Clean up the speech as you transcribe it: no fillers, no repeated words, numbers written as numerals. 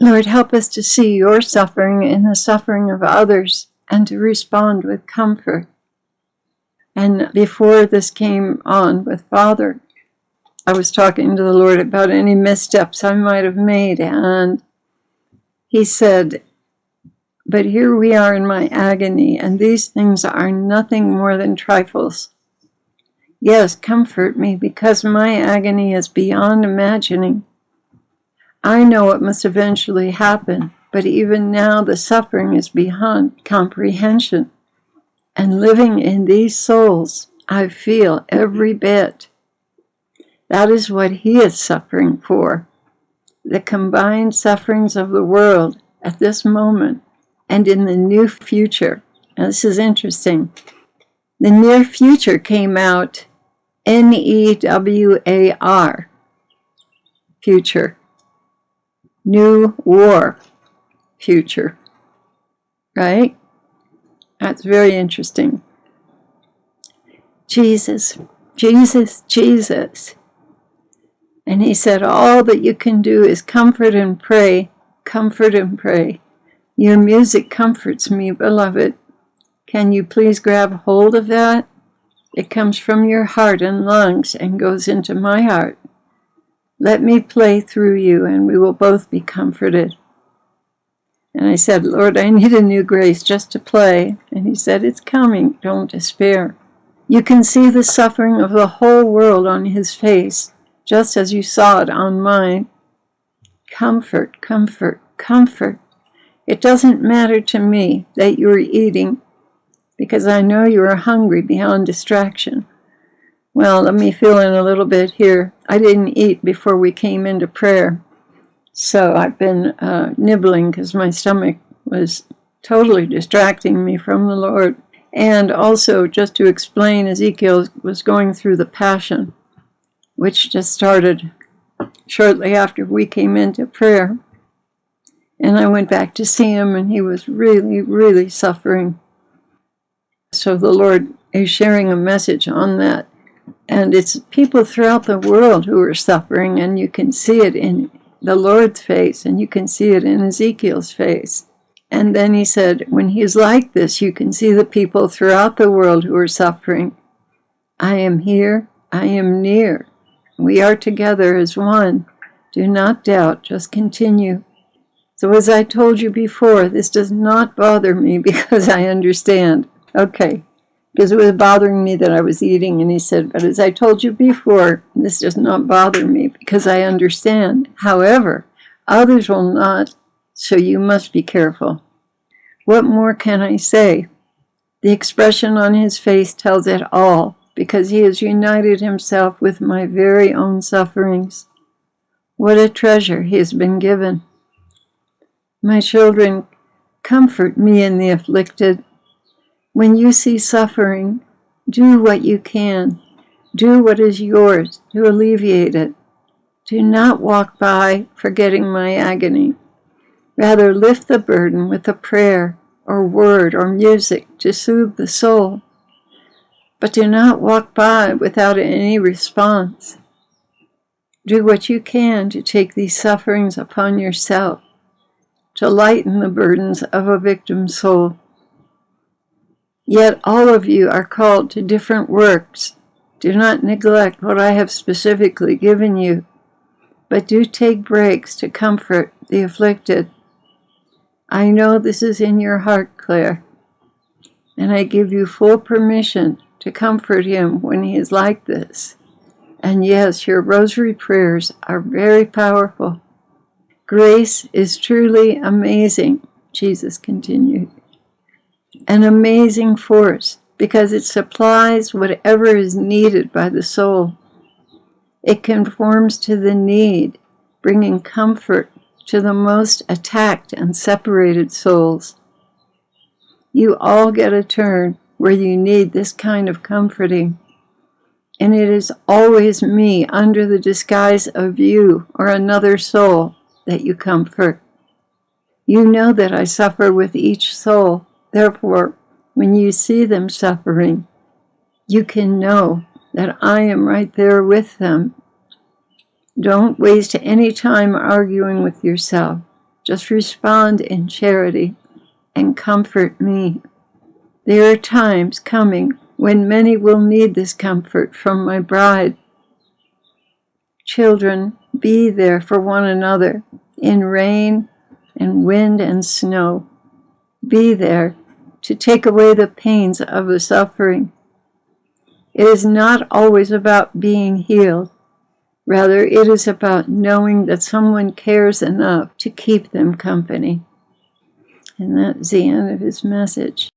Lord, help us to see your suffering in the suffering of others and to respond with comfort. And before this came on with Father, I was talking to the Lord about any missteps I might have made, and he said, but here we are in my agony, and these things are nothing more than trifles. Yes, comfort me, because my agony is beyond imagining. I know what must eventually happen, but even now the suffering is beyond comprehension. And living in these souls, I feel every bit. That is what he is suffering for. The combined sufferings of the world at this moment and in the new future. Now, this is interesting. The near future came out NEWAR, future. New war, future. Right? That's very interesting. Jesus, Jesus, Jesus. And he said, all that you can do is comfort and pray, comfort and pray. Your music comforts me, beloved. Can you please grab hold of that? It comes from your heart and lungs and goes into my heart. Let me play through you, and we will both be comforted. And I said, Lord, I need a new grace just to play. And he said, it's coming. Don't despair. You can see the suffering of the whole world on his face, just as you saw it on mine. Comfort, comfort, comfort. It doesn't matter to me that you're eating, because I know you are hungry beyond distraction. Well, let me fill in a little bit here. I didn't eat before we came into prayer. So I've been nibbling because my stomach was totally distracting me from the Lord. And also, just to explain, Ezekiel was going through the Passion, which just started shortly after we came into prayer. And I went back to see him, and he was really, really suffering. So the Lord is sharing a message on that. And it's people throughout the world who are suffering, and you can see it in the Lord's face, and you can see it in Ezekiel's face. And then he said, when he's like this, you can see the people throughout the world who are suffering. I am here, I am near. We are together as one. Do not doubt, just continue. So as I told you before, this does not bother me because I understand. Okay, because it was bothering me that I was eating, and he said, but as I told you before, this does not bother me because I understand. However, others will not, so you must be careful. What more can I say? The expression on his face tells it all, because he has united himself with my very own sufferings. What a treasure he has been given. My children, comfort me in the afflicted. When you see suffering, do what you can. Do what is yours to alleviate it. Do not walk by forgetting my agony. Rather, lift the burden with a prayer or word or music to soothe the soul. But do not walk by without any response. Do what you can to take these sufferings upon yourself, to lighten the burdens of a victim soul. Yet all of you are called to different works. Do not neglect what I have specifically given you, but do take breaks to comfort the afflicted. I know this is in your heart, Claire, and I give you full permission to comfort him when he is like this. And yes, your rosary prayers are very powerful. Grace is truly amazing, Jesus continued. An amazing force, because it supplies whatever is needed by the soul. It conforms to the need, bringing comfort to the most attacked and separated souls. You all get a turn where you need this kind of comforting, and it is always me under the disguise of you or another soul that you comfort. You know that I suffer with each soul. Therefore, when you see them suffering, you can know that I am right there with them. Don't waste any time arguing with yourself. Just respond in charity and comfort me. There are times coming when many will need this comfort from my bride. Children, be there for one another in rain and wind and snow. Be there to take away the pains of the suffering. It is not always about being healed. Rather, it is about knowing that someone cares enough to keep them company. And that's the end of his message.